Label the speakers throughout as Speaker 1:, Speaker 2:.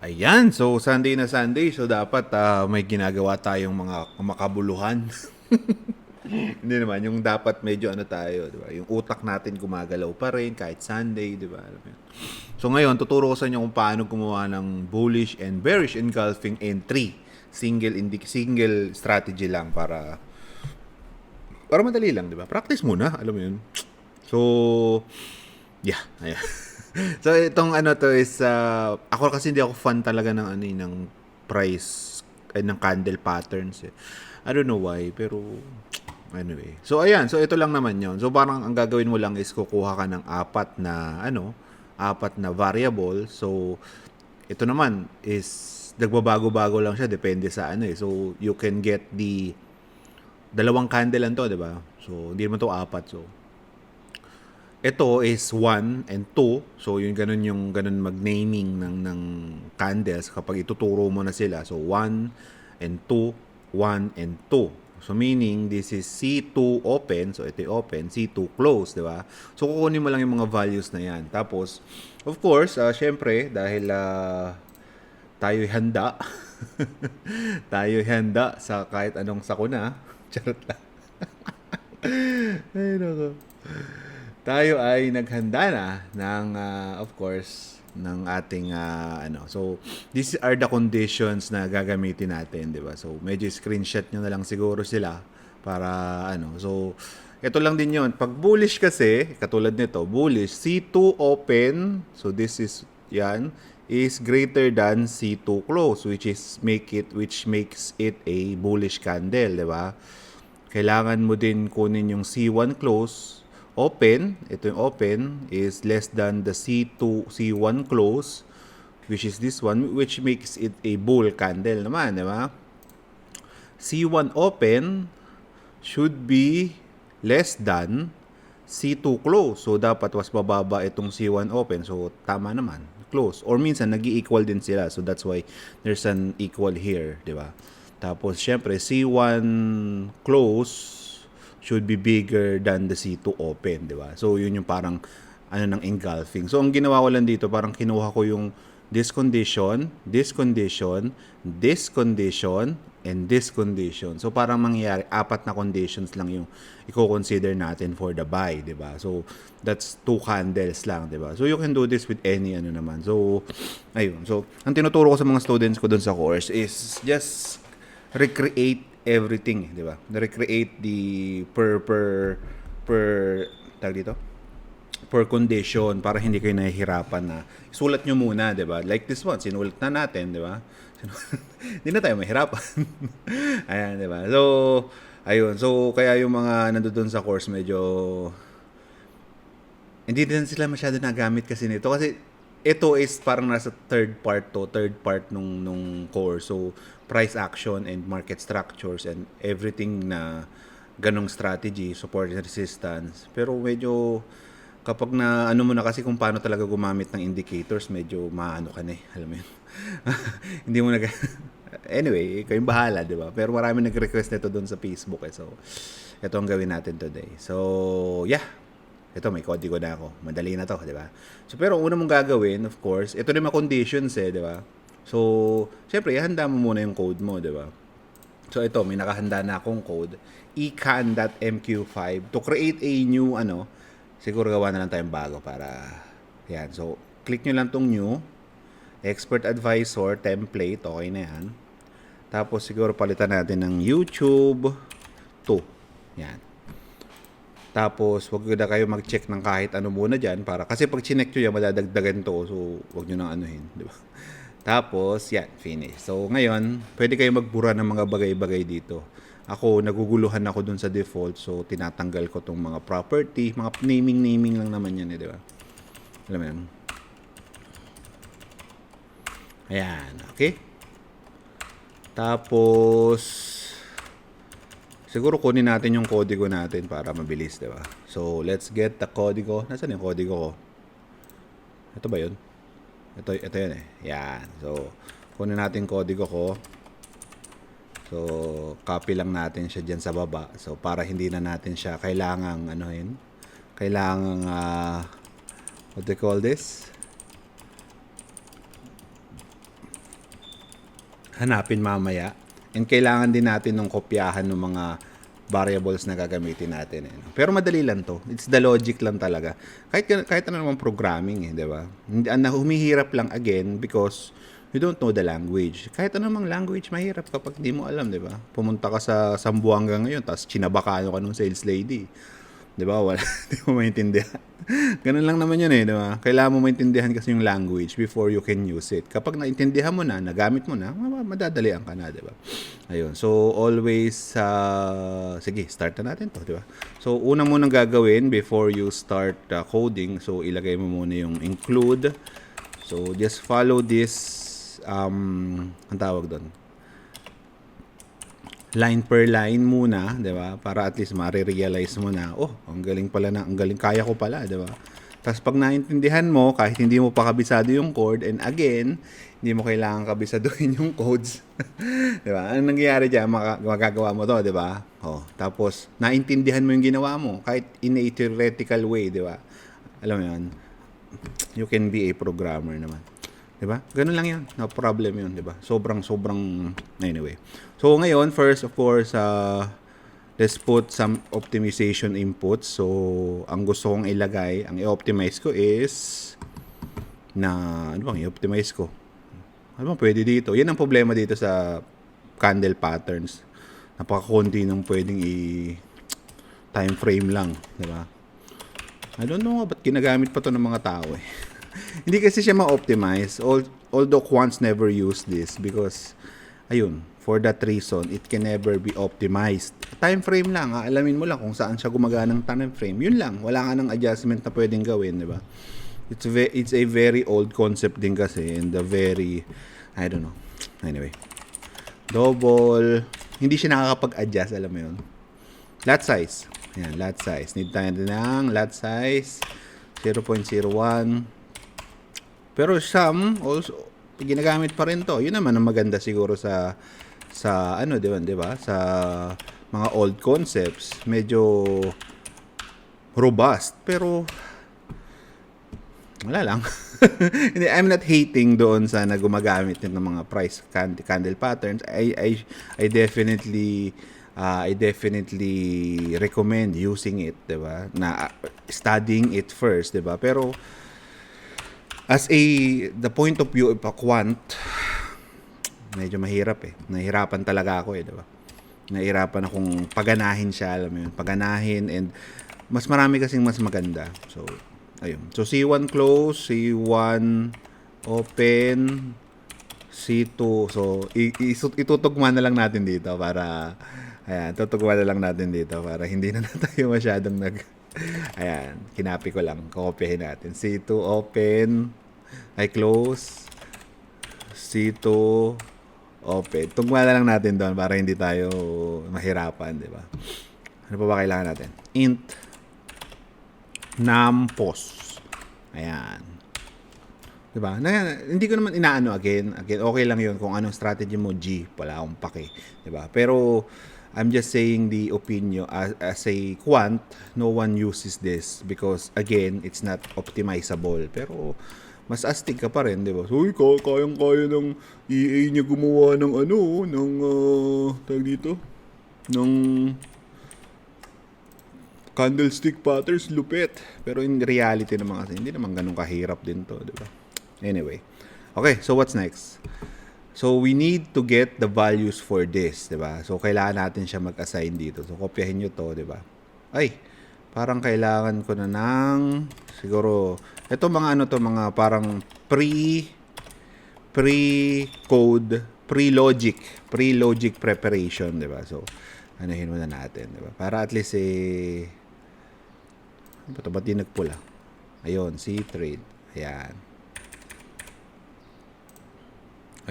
Speaker 1: Ayan, so Sunday na Sunday, so dapat may ginagawa tayong mga makabuluhan. Hindi naman, yung dapat medyo ano tayo, di ba? Yung utak natin gumagalaw pa rin kahit Sunday, di ba? Alam mo yun. So ngayon, tuturo ko sa inyo kung paano gumawa ng bullish and bearish engulfing entry. Single strategy lang para madali lang, di ba? Practice muna, alam mo yun. So, yeah, ayan. So itong ano to is ako kasi hindi ako fan talaga ng ng price ay ng candle patterns eh. I don't know why pero anyway. So ayan, so ito lang naman 'yon. So parang ang gagawin mo lang is kukuha ka ng apat na variable. So ito naman is nagbabago-bago lang siya depende sa ano eh. So you can get the dalawang candle lang to, 'di ba? So hindi naman to apat. So ito is 1 and 2. So, yung ganun mag-naming ng candles kapag ituturo mo na sila. So, 1 and 2, 1 and 2. So, meaning, this is C2 open. So, ito yung open. C2 close, di ba? So, kukunin mo lang yung mga values na yan. Tapos, of course, syempre, dahil tayo'y handa. Tayo'y handa sa kahit anong sakuna. Charot lang. Ay, nako. Tayo ay naghanda na ng of course ng ating so these are the conditions na gagamitin natin, 'di ba? So medyo screenshot nyo na lang siguro sila para so ito lang din 'yon. Pag bullish kasi katulad nito, bullish C2 open, so this is yan is greater than C2 close, which makes it a bullish candle, 'di ba? Kailangan mo din kunin yung C1 close open, ito yung open is less than the C1 close, which is this one, which makes it a bull candle naman, di ba? C1 open should be less than C2 close. So, dapat was bababa itong C1 open. So, tama naman. Close. Or minsan, nag-i-equal din sila. So, that's why there's an equal here, di ba? Tapos, syempre, C1 close should be bigger than the C2 open, di ba? So, yun yung parang ng engulfing. So, ang ginawa ko lang dito, parang kinuha ko yung this condition, this condition, this condition, and this condition. So, parang mangyayari, 4 na conditions lang yung i-consider natin for the buy, di ba? So, that's 2 candles lang, di ba? So, you can do this with any naman. So, ayun. So, ang tinuturo ko sa mga students ko dun sa course is just recreate everything, di ba? Recreate the per tag dito per condition para hindi kayo nahihirapan na isulat nyo muna, di ba? Like this one, sinulat na natin, di ba? Hindi na tayo mahirapan. Ayan, di ba? So, ayun. So, kaya yung mga nandoon sa course medyo hindi din sila masyado nagamit kasi nito kasi ito is parang nasa third part nung course. So, price action and market structures and everything na ganong strategy, support and resistance. Pero medyo kapag na mo na kasi kung paano talaga gumamit ng indicators, medyo maano ka na alam mo yun. Hindi mo na anyway, kayong bahala, di ba? Pero marami nag-request nito doon sa Facebook eh. So, ito ang gawin natin today. So, yeah. Ito, may kodigo na ako. Madali na to, di ba? So, pero una mong gagawin, of course, ito rin mga conditions eh, di ba? So, syempre, ihanda mo muna yung code mo, di ba? So, ito, may nakahanda na akong code. ecan.mq5 to create a new, siguro gawa na lang tayong bago para, yan. So, click nyo lang tong new, expert advisor, template, okay na yan. Tapos, siguro palitan natin ng YouTube 2. Yan. Tapos, wag na kayo mag-check ng kahit ano muna dyan. Kasi pag chinek nyo yan, madadagdagan to. So, wag nyo nang anuhin. Di ba? Tapos, yan. Finish. So, ngayon, pwede kayo magbura ng mga bagay-bagay dito. Ako, naguguluhan ako dun sa default. So, tinatanggal ko tong mga property. Mga naming lang naman yan. Di ba? Alam mo yan? Ayan. Okay? Tapos, siguro kunin natin yung kodigo natin para mabilis, di ba? So, let's get the kodigo. Nasaan yung kodigo ko? Ito ba yun? Ito yun eh. Yan. So, kunin natin kodigo ko. So, copy lang natin siya dyan sa baba. So, para hindi na natin siya kailangang what do you call this? hanapin mamaya. And kailangan din natin ng kopyahan ng mga variables na gagamitin natin. Pero madali lang to. It's the logic lang talaga. Kahit ano naman programming, di ba? Humihirap lang again because you don't know the language. Kahit ano namang language, mahirap kapag di mo alam, di ba? Pumunta ka sa Zamboanga ngayon, tapos chinabakano ka nung sales lady. Di ba? Wala, di mo maintindihan. Ganun lang naman yun di ba? Kailangan mo maintindihan kasi yung language before you can use it. Kapag naintindihan mo na, nagamit mo na, madadalian ka na, di ba? Ayun. So, always, sige, start na natin to, di ba? So, unang munang gagawin before you start coding, so, ilagay mo muna yung include. So, just follow this, ang tawag doon, line per line muna, 'di ba? Para at least ma-realize mo na, oh, ang galing pala ang galing kaya ko pala, 'di ba? Tapos pag naintindihan mo, kahit hindi mo pa kabisado yung code, and again, hindi mo kailangan kabisaduhin yung codes. 'Di ba? Anong nangyayari diyan, magagawa mo 'to, 'di ba? Oh, tapos naintindihan mo yung ginawa mo kahit in a theoretical way, 'di ba? Alam mo 'yun. You can be a programmer naman. 'Di ba? Ganun lang 'yan. No problem 'yun, 'di ba? Sobrang anyway. So ngayon, first of course, let's put some optimization inputs. So ang gusto kong ilagay, ang i-optimize ko is ano bang i-optimize ko? Ano bang pwede dito? Yan ang problema dito sa candle patterns. Napakakunti ng pwedeng time frame lang, 'di ba? I don't know ba't ginagamit pa to ng mga tao Hindi kasi siya ma-optimize, although quants never use this because ayun, for that reason, it can never be optimized. Time frame lang, alamin mo lang kung saan siya gumagana ng time frame. Yun lang, wala ka ng adjustment na pwedeng gawin, di ba? It's a very old concept din kasi, and a very, I don't know. Anyway, double, hindi siya nakakapag-adjust, alam mo yun. Lot size. Ayan, lot size. Need tayo din ng lot size 0.01. Pero some also ginagamit pa rin to. Yun naman ang maganda siguro sa ano, 'di ba? Sa mga old concepts, medyo robust pero wala lang. I'm not hating doon sa na gumagamit ng mga price candle patterns. I definitely recommend using it, 'di ba? Na studying it first, 'di ba? Pero as the point of view of a quant, medyo mahirap Nahihirapan talaga ako di ba? Nahihirapan akong paganahin siya, alam mo yun. Paganahin, and mas marami kasing mas maganda. So, ayun. So, C1 close, C1 open, C2. So, itutugma na lang natin dito para, tutugma na lang natin dito para hindi na tayo masyadong ayan, kinapi ko lang. Kopyahin natin. C2 open, close, C2 open. Tugma na lang natin doon para hindi tayo mahirapan, di ba? Ano pa ba kailangan natin? Int numpos. Ayan. Di ba? Hindi ko naman inaano again, okay lang yun kung anong strategy mo, G. Wala akong pake. Di ba? Pero I'm just saying the opinion as a quant, no one uses this because again, it's not optimizable. Pero mas astig ka pa rin, di ba? So, kayang-kaya ng EA niya gumawa ng tawag dito, ng candlestick patterns, lupit. Pero in reality naman kasi, hindi naman ganun kahirap din to, di ba? Anyway. Okay, so what's next? So, we need to get the values for this, di ba? So, kailangan natin siya mag-assign dito. So, kopyahin nyo to, di ba? Parang kailangan ko na ng, siguro, ito mga mga parang pre-code, pre-logic preparation, di ba? So, anuhin muna natin, di ba? Para at least, ba't di nagpula? Ayun, C-trade.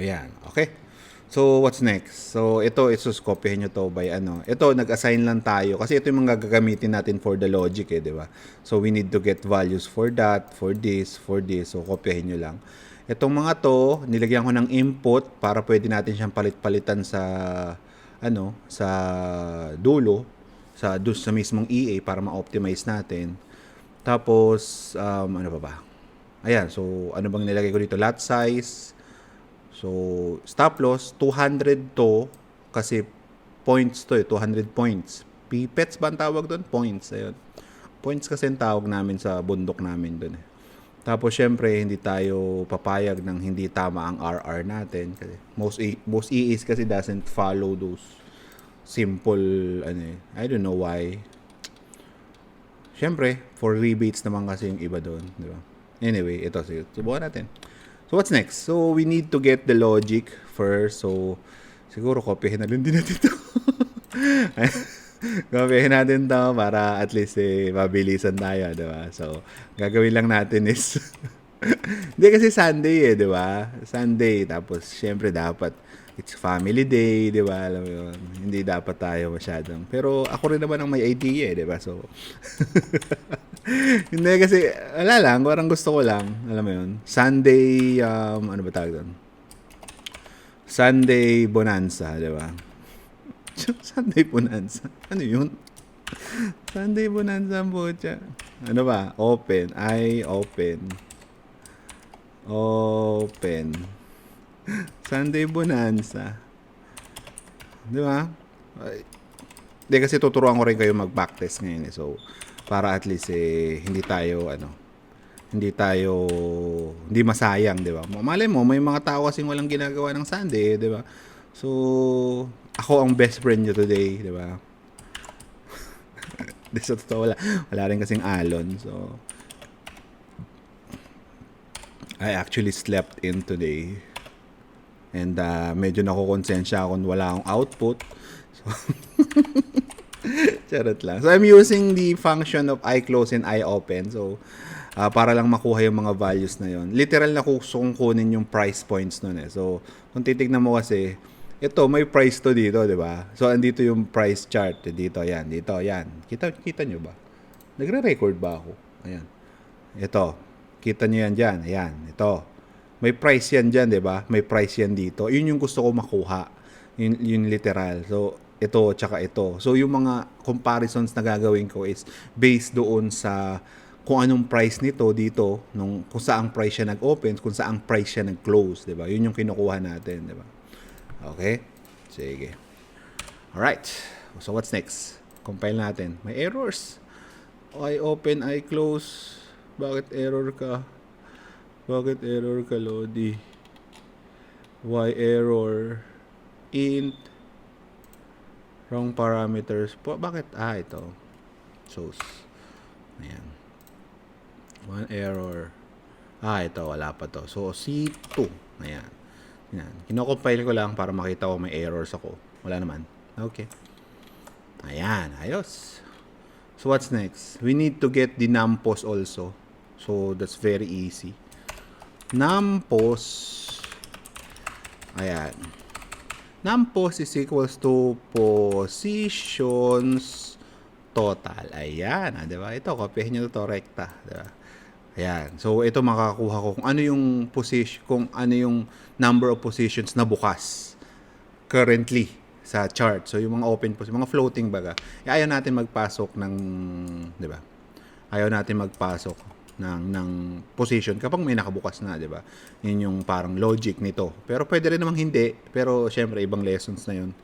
Speaker 1: Ayan, okay. So, what's next? So, ito, isuscopyahin nyo to by Ito, nag-assign lang tayo. Kasi ito yung mga gagamitin natin for the logic, di ba? So, we need to get values for that, for this. So, kopyahin nyo lang. Itong mga to, nilagyan ko ng input para pwede natin siyang palit-palitan sa, sa dulo, sa mismong EA para ma-optimize natin. Tapos, ano pa ba? Ayan, so, ano bang nilagay ko dito? Lot size. So, stop loss, 200 to, kasi points to 200 points. Pipettes ba ang tawag doon? Points, ayun. Points kasi ang tawag namin sa bundok namin doon eh. Tapos, syempre, hindi tayo papayag ng hindi tama ang RR natin. Kasi most EAs kasi doesn't follow those simple, I don't know why. Syempre, for rebates naman kasi yung iba doon, di ba? Anyway, ito, sige, subukan natin. So, what's next? So, we need to get the logic first. So, siguro, kopyahin na din natin ito. Kopyahin natin to para at least mabilisan tayo, di ba? So, gagawin lang natin is hindi kasi Sunday di ba? Sunday, tapos syempre dapat it's family day, di ba? Alam mo yun. Hindi dapat tayo masyadong. Pero ako rin naman ang may idea, di ba? So, hindi kasi, wala lang, parang gusto ko lang, alam mo yun. Sunday, ano ba tawag doon? Sunday Bonanza, di ba? Sunday Bonanza. Ano yun? Sunday Bonanza ang butya. Ano ba? Open. Open. Sunday Bonanza. Di ba? Hindi kasi tuturuan ko rin kayo mag-backtest ngayon eh. So, para at least hindi masayang, di ba? Malay mo, may mga tao kasing walang ginagawa ng Sunday, di ba? So, ako ang best friend nyo today, di ba? Sa totoo, wala rin kasing alon. So, I actually slept in today. And medyo nakukonsensya kung wala akong output. So, charot lang. So, I'm using the function of iClose and iOpen. So, para lang makuha yung mga values na yon. Literal na kung kunin yung price points nun eh. So, kung titignan mo kasi, ito, may price to dito, di ba? So, andito yung price chart. Dito, yan. Kita nyo ba? Nagre-record ba ako? Ayan. Ito. Kita nyo yan dyan. Ayan. Ito. May price yan dyan, di ba? May price yan dito. Yun yung gusto ko makuha. Yun literal. So, ito, tsaka ito. So, yung mga comparisons na gagawin ko is based doon sa kung anong price nito dito, kung saang price siya nag-open, kung saang price siya nag-close, di ba? Yun yung kinukuha natin, di ba? Okay? Sige. Alright. So, what's next? Compile natin. May errors. I open, I close. Bakit error ka? Lodi? Why error? Int. Wrong parameters. Bakit? Ito. Shows. Ayan. One error. Ito. Wala pa to. So, C2. Ayan. Yan. Kino-compile ko lang para makita ko may errors ako. Wala naman. Okay. Ayan. Ayos. So, what's next? We need to get the numpos also. So, that's very easy. Numpos. Ayan. Numpos is equals to positions total. Ayan. Diba? Ito, kopyahin nyo ito rekta. Diba? Ayan. So, ito makakuha ko kung ano yung position, kung ano yung number of positions na bukas currently sa chart. So, yung mga open position, mga floating baga. Ayaw natin magpasok ng, di ba? Ayaw natin magpasok ng position kapag may nakabukas na, di ba? Yun yung parang logic nito. Pero pwede rin namang hindi. Pero, syempre, ibang lessons na yun.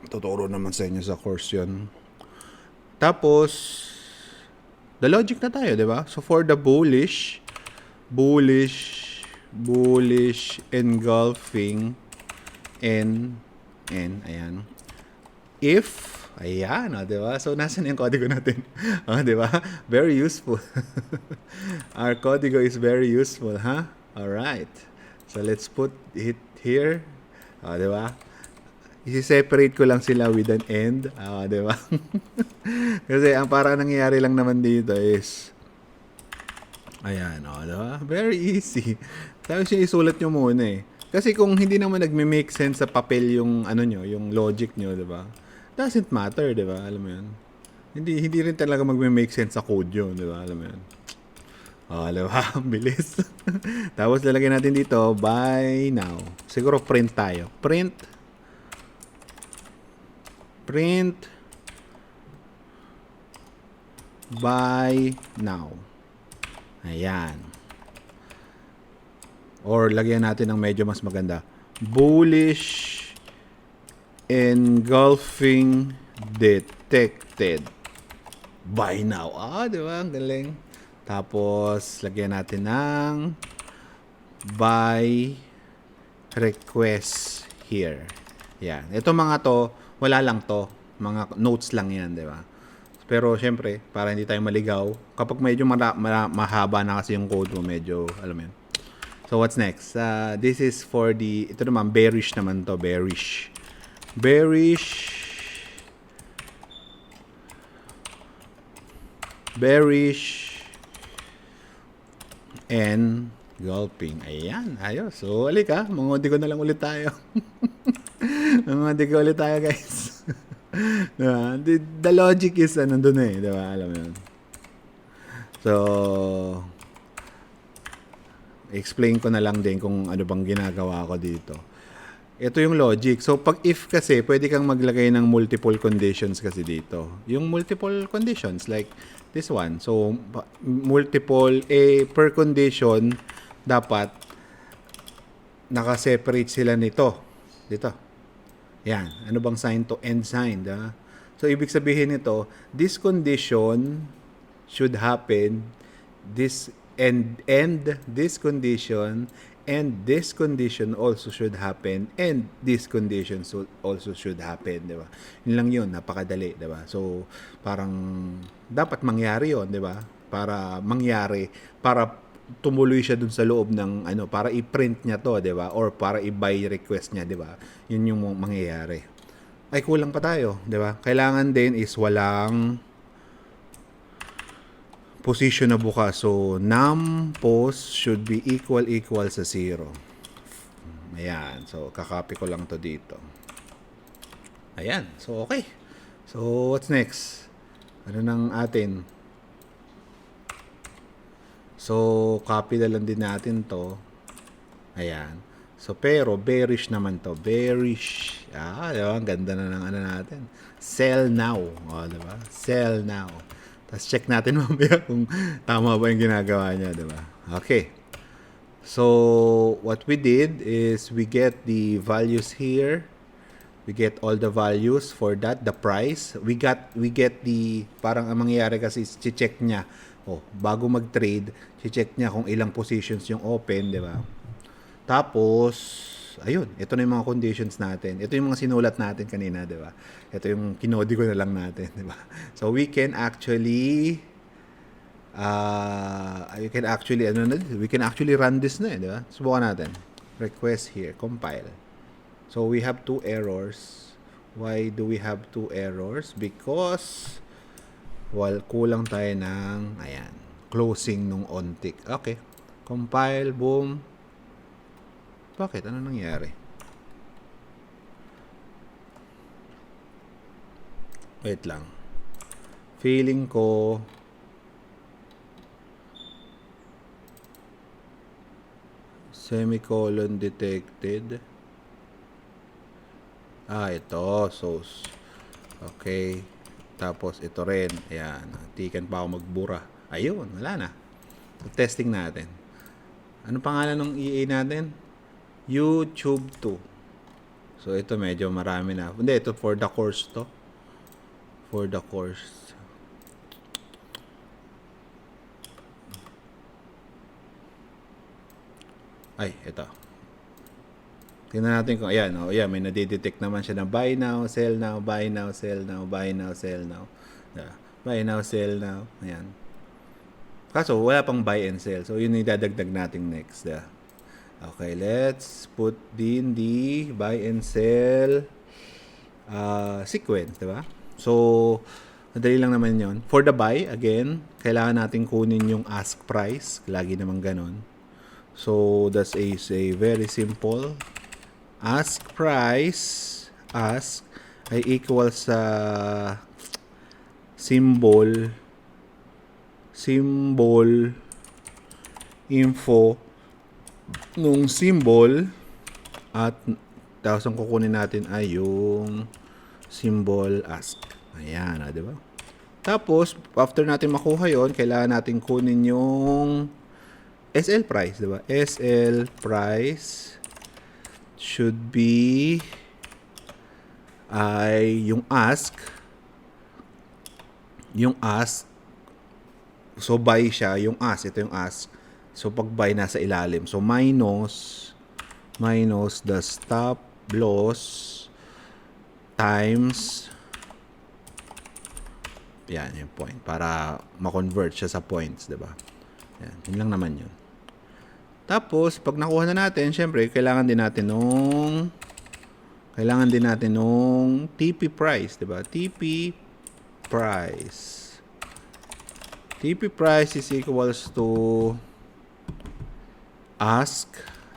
Speaker 1: Tuturo naman sa inyo sa course yun. Tapos, the logic na tayo, di ba? So, for the bullish engulfing N, ayan. If, ayan, di ba? So, nasan yung kodigo natin? Di ba? Very useful. Our kodigo is very useful, huh? Alright. So, let's put it here. Di ba? I-separate ko lang sila with an end. Di ba? Kasi ang parang nangyayari lang naman dito is ayan, di ba? Very easy. Tapos yung isulat nyo muna eh. Kasi kung hindi naman nagme-make sense sa papel yung nyo, yung logic nyo, di ba? Doesn't matter, di ba? Alam mo yun? Hindi rin talaga magme-make sense sa code yun, di ba? Alam mo yun? Di ba? Bilis. Tapos lalagyan natin dito, buy now. Siguro print tayo. Print buy now. Ayan. Or lagyan natin ng medyo mas maganda. Bullish engulfing detected. Buy now. Di ba? Ang galing. Tapos, lagyan natin ng buy request here. Yan. Ito mga to, wala lang to. Mga notes lang yan, di ba? Pero, syempre, para hindi tayo maligaw, kapag medyo mahaba na kasi yung code mo, medyo, alam mo yun. So, what's next? This is for the, ito naman, bearish naman to, bearish. Bearish and gulping. Ayan, ayos. So, alika, mangodi ko na lang ulit tayo. Mangodi ko ulit tayo, guys. Diba? The logic is, nandun eh. Diba? Alam mo yun. So, explain ko na lang din kung ano bang ginagawa ko dito. Ito yung logic. So, pag if kasi, pwede kang maglagay ng multiple conditions kasi dito. Yung multiple conditions, like this one. So, multiple, per condition, dapat naka-separate sila nito. Dito. Yan. Ano bang sign to? End sign. Da? So, ibig sabihin nito, this condition should happen, this and this condition, and this condition also should happen, and this condition also should happen, di ba? Yun lang yun, napakadali, di ba? So, parang dapat mangyari yun, di ba? Para mangyari, para tumuloy siya dun sa loob ng, para i-print niya to, di ba? Or para i-buy request niya, di ba? Yun yung mangyayari. Ay, kulang pa tayo, di ba? Kailangan din is walang position na bukas. So, num post should be equal sa 0. Ayan. So, kakopy ko lang to dito. Ayan. So, okay. So, what's next? Ano nang atin? So, copy na lang din natin to. Ayan. So, pero, bearish naman to. Bearish. Diba? Ang ganda na ng natin. Sell now. Diba? Sell now. Tapos check natin mamaya kung tama ba yung ginagawa niya, di ba? Okay. So, what we did is we get the values here. We get all the values for that, the price. We get the, parang ang mangyayari kasi check niya. Bago mag-trade, check niya kung ilang positions yung open, di ba? Tapos, ayun, ito na yung mga conditions natin. Ito yung mga sinulat natin kanina, di ba? Ito yung kinodi ko na lang natin, di ba? So, we can actually we can actually run this na, di ba? Subukan natin. Request here, compile. So, we have 2 errors. Why do we have 2 errors? Because, kulang tayo ng, ayan, closing nung on tick. Okay. Compile, boom. Bakit? Ano nangyari? Wait lang. Feeling ko semicolon detected. Ito. So, okay. Tapos, ito rin. Ayan. Tikan pa ako magbura. Ayun. Wala na. So, testing natin. Ano pangalan ng EA natin? YouTube 2. So, ito medyo marami na. Hindi, ito for the course to. For the course. Ay, ito. Tingnan natin kung, ayan, may nadidetect naman siya na buy now, sell now, buy now, sell now, buy now, sell now. Yeah. Buy now, sell now. Ayan. Kaso, wala pang buy and sell. So, yun yung dadagdag natin next. Yeah. Okay, let's put in the buy and sell sequence, diba? So, madali lang naman yon. For the buy, again, kailangan natin kunin yung ask price. Lagi naman ganon. So, that's a very simple. Ask price, ask, ay equal sa symbol info nung symbol at tapos ang kukunin natin ay yung symbol ask. Ayan, di ba? Tapos, after natin makuha yon, kailangan natin kunin yung SL price, di ba? SL price should be ay yung ask. Yung ask. So, buy siya. Yung ask. Ito yung ask. So, pag buy nasa ilalim. So, minus the stop loss times yan, yung point. Para ma-convert siya sa points, di ba? Yan. Yun lang naman yun. Tapos, pag nakuha na natin, syempre, kailangan din natin nung TP price, di ba? TP price. TP price is equals to ask.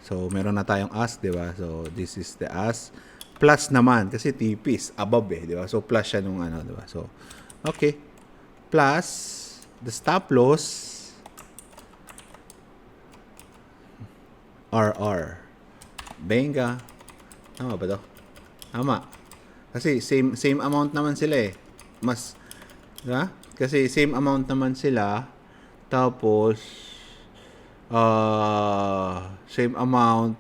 Speaker 1: So, meron na tayong ask, di ba? So, this is the ask. Plus naman, kasi TP is above eh, di ba? So, plus siya nung ano, di ba? So, okay. Plus, the stop loss, RR. Benga. Tama ba to? Tama. Kasi same amount naman sila eh. Mas, diba? Kasi same amount naman sila. Tapos, same amount.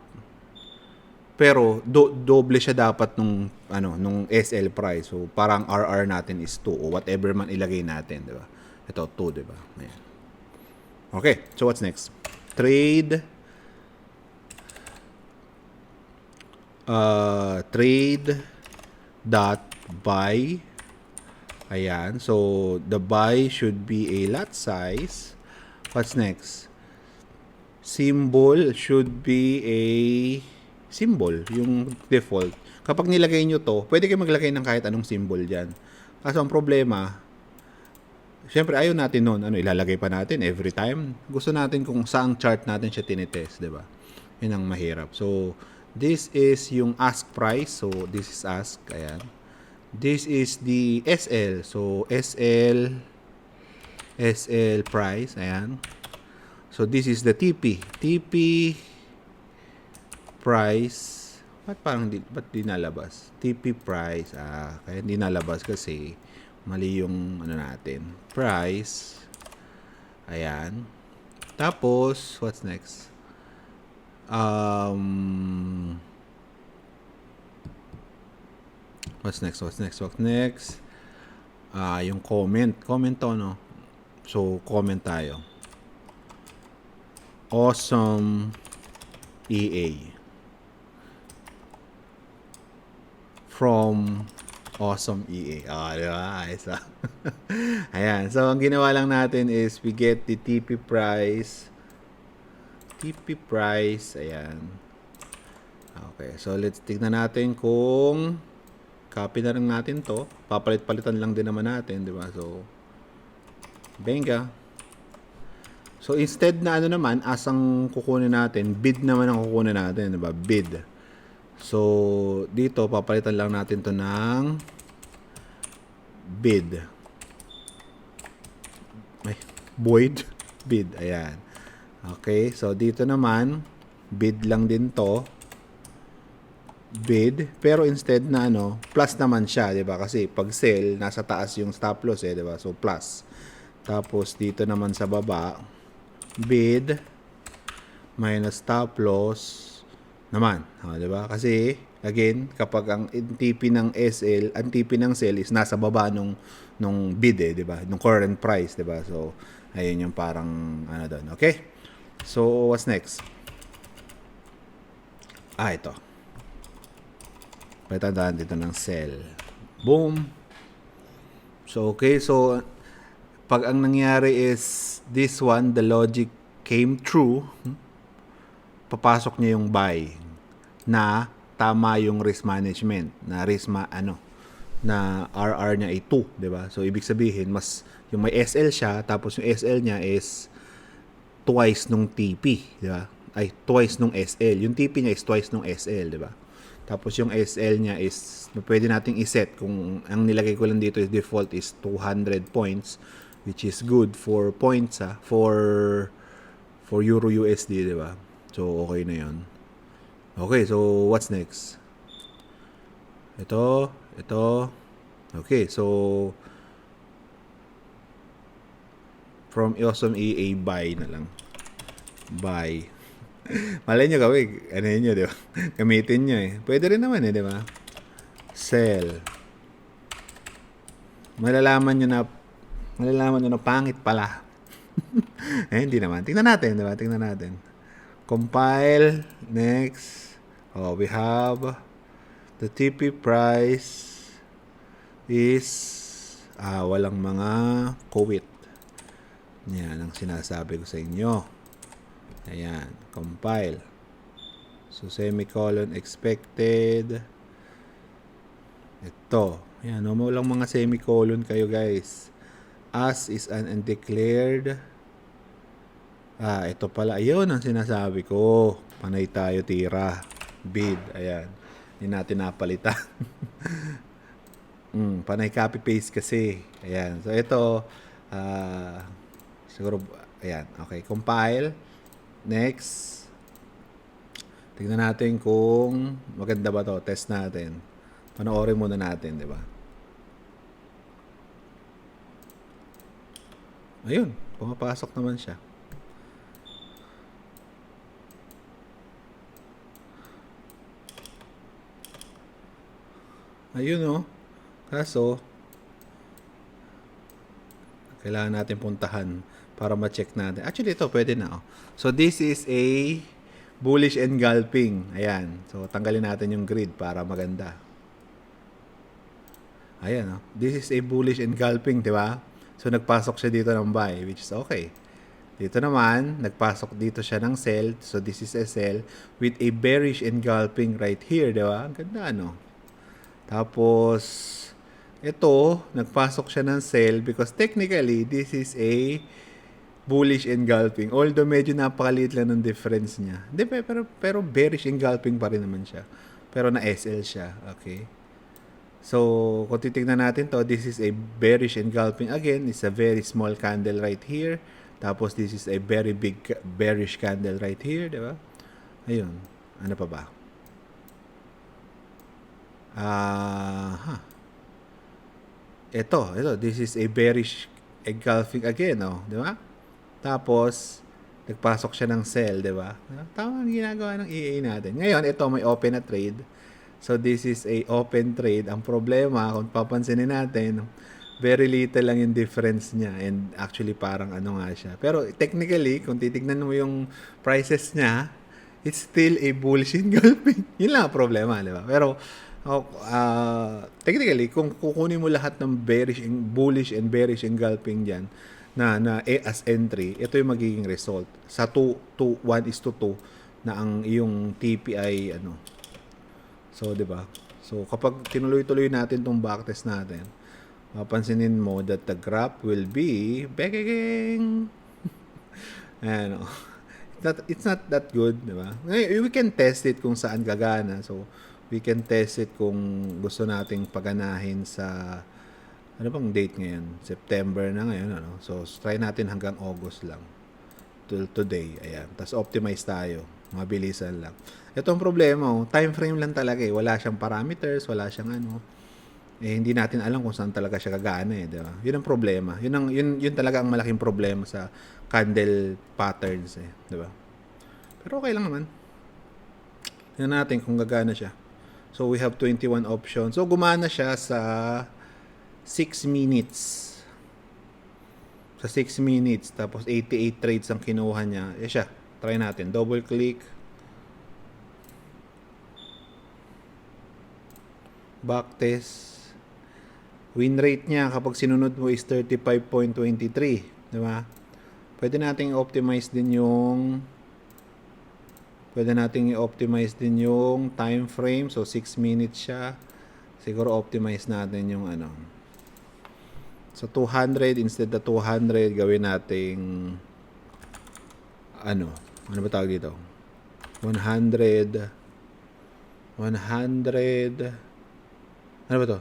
Speaker 1: Pero, doble siya dapat nung SL price. So, parang RR natin is 2 o whatever man ilagay natin, diba? Ito, 2, diba? Ayan. Okay, so what's next? Trade dot buy. Ayan. So, the buy should be a lot size. What's next? Symbol should be a symbol. Yung default. Kapag nilagay nyo to, pwede kayo maglagay ng kahit anong symbol dyan. Kaso ang problema, syempre ayaw natin nun. Ilalagay pa natin every time. Gusto natin kung saang chart natin siya tinitest, diba? Yun ang mahirap. So, this is yung ask price. So, this is ask. Ayan. This is the SL. So, SL price. Ayan. So, this is the TP. TP price. Ba't di nalabas? TP price. Kaya hindi nalabas kasi mali yung natin. Price. Ayan. Tapos, what's next? What's next? Yung comment to, no? So, comment tayo. Awesome EA. From Awesome EA. Diba? Ayan. So, ang ginawa lang natin is we get the TP price. Ayan. Okay. So, let's tignan natin kung copy na rin natin to. Papalit-palitan lang din naman natin, di ba? So, benga. So, instead na naman, asang kukunin natin, bid naman ang kukunin natin, di ba? Bid. So, dito, papalitan lang natin to ng bid. Void. Bid. Ayan. Okay. So, dito naman, bid lang din to. Bid, pero instead na plus naman siya, 'di ba? Kasi pag sell, nasa taas yung stop loss 'di ba? So plus. Tapos dito naman sa baba, bid minus stop loss naman, 'di ba? Kasi again, kapag ang TP ng SL, ang TP ng sell is nasa baba nung bid 'di ba? Nung current price, 'di ba? So ayun yung parang doon. Okay? So what's next? Ito. Patandaan dito ng sell. Boom. So, okay. So, pag ang nangyari is this one, the logic came true, papasok niya yung buy na tama yung risk management, na na RR niya ay 2, di ba? So, ibig sabihin, yung may SL siya, tapos yung SL niya is twice nung TP, di ba? Ay, twice nung SL. Yung TP niya is twice nung SL, di ba? Tapos yung SL niya is pwede nating iset kung ang nilagay ko lang dito is default is 200 points, which is good for points for Euro USD, di ba? So okay na 'yon. Okay, so what's next? Ito. Okay, so from Awesome EA buy na lang. Buy. Malay nyo gawin. Ano yun nyo, di ba? Gamitin nyo eh. Pwede rin naman eh, di ba? Sell. Malalaman nyo na pangit pala. Hindi naman. Tingnan natin, di ba? Tingnan natin. Compile. Next. Oh, we have the TP price is walang mga quit. Yan ang sinasabi ko sa inyo. Ayan. Compile. So, semicolon expected. Ito. Ayan. Walang mga semicolon kayo guys. As is an undeclared. Ito pala. Ayun ang sinasabi ko. Panay tayo tira. Bid. Ayan. Hindi natin napalitan. Panay copy-paste kasi. Ayan. So, ito. Siguro. Ayan. Okay. Compile. Next. Tingnan natin kung maganda ba to. Test natin. Panoorin muna natin. Diba? Ayun. Pumapasok naman siya. Ayun oh. Kaso, kailangan natin puntahan para ma-check natin. Actually, ito pwede na oh. So, this is a bullish engulfing. Ayan. So, tanggalin natin yung grid para maganda. Ayan oh. This is a bullish engulfing, di ba? So, nagpasok siya dito ng buy, which is okay. Dito naman, nagpasok dito siya ng sell. So, this is a sell with a bearish engulfing right here, di ba? Ang ganda, ano? Tapos, ito, nagpasok siya ng sell because technically, this is a bullish engulfing. Although, medyo napakaliit lang ng difference niya. Hindi, pero bearish engulfing pa rin naman siya. Pero na-SL siya. Okay? So, kung titignan natin to, this is a bearish engulfing again. It's a very small candle right here. Tapos, this is a very big bearish candle right here. Diba? Ayun. Ano pa ba? Ito. This is a bearish engulfing again. Oh, diba? Tapos, nagpasok siya ng sell. Diba? Tama ang ginagawa ng EA natin. Ngayon, ito may open na trade. So, this is a open trade. Ang problema, kung papansinin natin, very little lang yung difference niya. And actually, parang ano nga siya. Pero technically, kung titignan mo yung prices niya, it's still a bullish engulfing. Yun lang ang problema, di ba? Pero, technically, kung kukunin mo lahat ng bullish and bearish engulfing dyan, na as entry, ito yung magiging result. Sa 1:2 na ang iyong TPI, ano, so, di ba? So, kapag tinuloy-tuloy natin tong backtest natin, mapansinin mo that the graph will be begegeng. Ano? It's not that good, di ba? We can test it kung saan gagana. So, we can test it kung gusto nating paganahin sa ano bang date ngayon? September na ngayon, ano? So, try natin hanggang August lang. Till today, ayan. Tapos optimize tayo. Mabilisan lang. Ito ang problema, time frame lang talaga eh. Wala siyang parameters, wala siyang ano. Eh, hindi natin alam kung saan talaga siya gagana eh, di ba? Yun ang problema. Yun talaga ang malaking problema sa candle patterns eh, di ba? Pero okay lang naman. Tingnan natin kung gagana siya. So, we have 21 options. So, gumana siya sa 6 minutes. Sa 6 minutes. Tapos, 88 trades ang kinuha niya. Eh siya. Try natin. Double click. Backtest. Win rate niya kapag sinunod mo is 35.23. Diba? Pwede nating i-optimize din yung time frame. So, 6 minutes siya. Siguro optimize natin yung ano. So, 200 instead na 200, gawin nating ano ba tawag dito? 100. Ano ba to?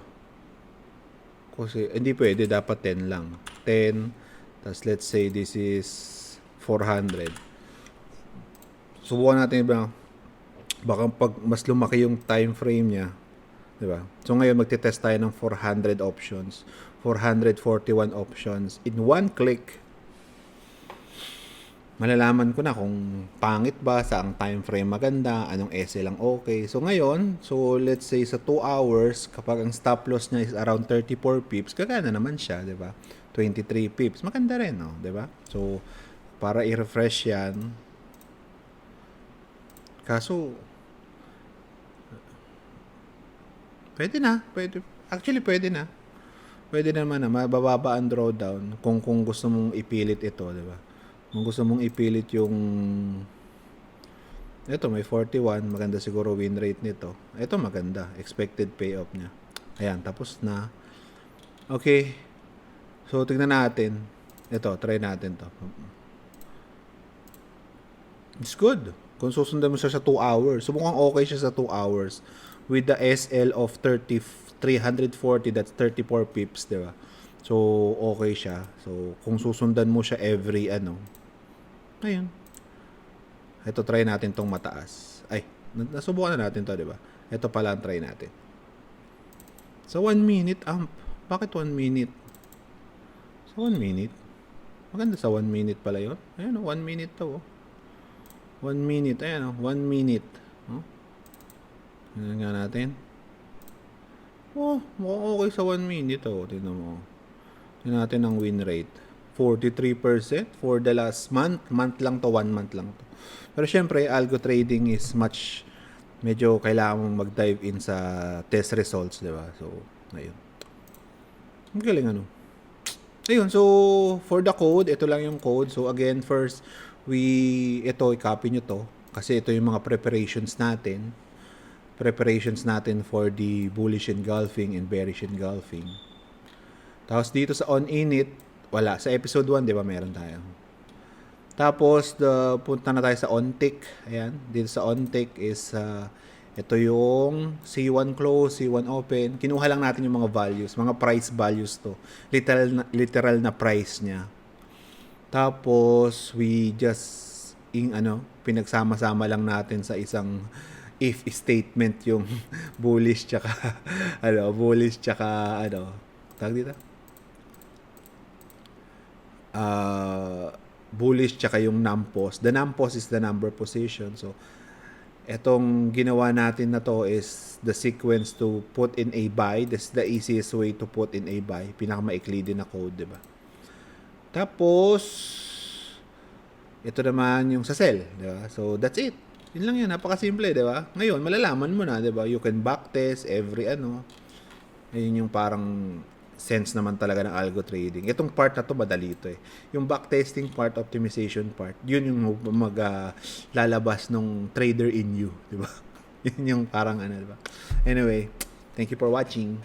Speaker 1: Kasi, hindi pwede. Dapat 10 lang. 10. Tapos, let's say, this is 400. Subukan natin ba? Baka pag mas lumaki yung time frame niya. Diba? So, ngayon, magte-test tayo ng 400 options. 441 options. In one click. malalaman ko na kung pangit ba, saang time frame maganda, anong SL lang okay. So ngayon, so let's say sa 2 hours, kapag ang stop loss niya is around 34 pips, gagana naman siya, 'di ba? 23 pips, maganda rin, no, 'di ba? So para i-refresh 'yan. Kaso pwede na, pwede. Actually pwede na. Pwede naman na mabababa ang drawdown kung gusto mong ipilit ito, 'di ba? Kung gusto mong ipilit yung ito may 41, maganda siguro win rate nito. Ito maganda, expected payoff niya. Ayan, tapos na. Okay. So tingnan natin. Ito, try natin 'to. It's good. Kung susundan mo siya sa 2 hours, mukhang okay siya sa 2 hours with the SL of 340, that's 34 pips, 'di ba? So okay siya. So kung susundan mo siya every ayun. Ito try natin tong mataas. Ay, nasubukan na natin 'to, 'di ba? Ito pala ang try natin. So 1 minute amp. Bakit 1 minute? So 1 minute. Maganda sa 1 minute pala 'yon. Ayun, 1 minute 'to. 1 minute, ayan 1 minute. Tingnan nga natin. Mukhang okay sa 1 minute, tingnan mo. Tingnan natin ang win rate. 43% for the last month. Month lang to, 1 month lang to. Pero syempre, algo trading is medyo kailangan mong mag-dive in sa test results, di ba? So, ayun. Ang galing Ayun, so for the code, ito lang yung code. So again, first, i-copy nyo to. Kasi ito yung mga preparations natin. Preparations natin for the bullish engulfing and bearish engulfing. Tapos dito sa on init, wala. Sa episode 1, di ba, meron tayo. Tapos, punta na tayo sa on tick. Ayan, dito sa on tick is, ito yung C1 close, C1 open. Kinuha lang natin yung mga values, mga price values to. Literal na price niya. Tapos, we just, pinagsama-sama lang natin sa isang if statement yung bullish tsaka, tawag dito? Bullish tsaka yung numpos. The numpos is the number position. So, etong ginawa natin na to is the sequence to put in a buy. That's the easiest way to put in a buy. Pinakamaikli din na code, diba? Tapos, ito naman yung sa sell, diba? So, that's it. Yun lang yan. Napakasimple, diba? Ngayon, malalaman mo na, diba? You can backtest every Ayun yung parang sense naman talaga ng algo trading. Itong part na to madali ito eh. Yung backtesting part, optimization part, yun yung lalabas nung trader in you, di ba? Yun yung parang diba? Anyway, thank you for watching.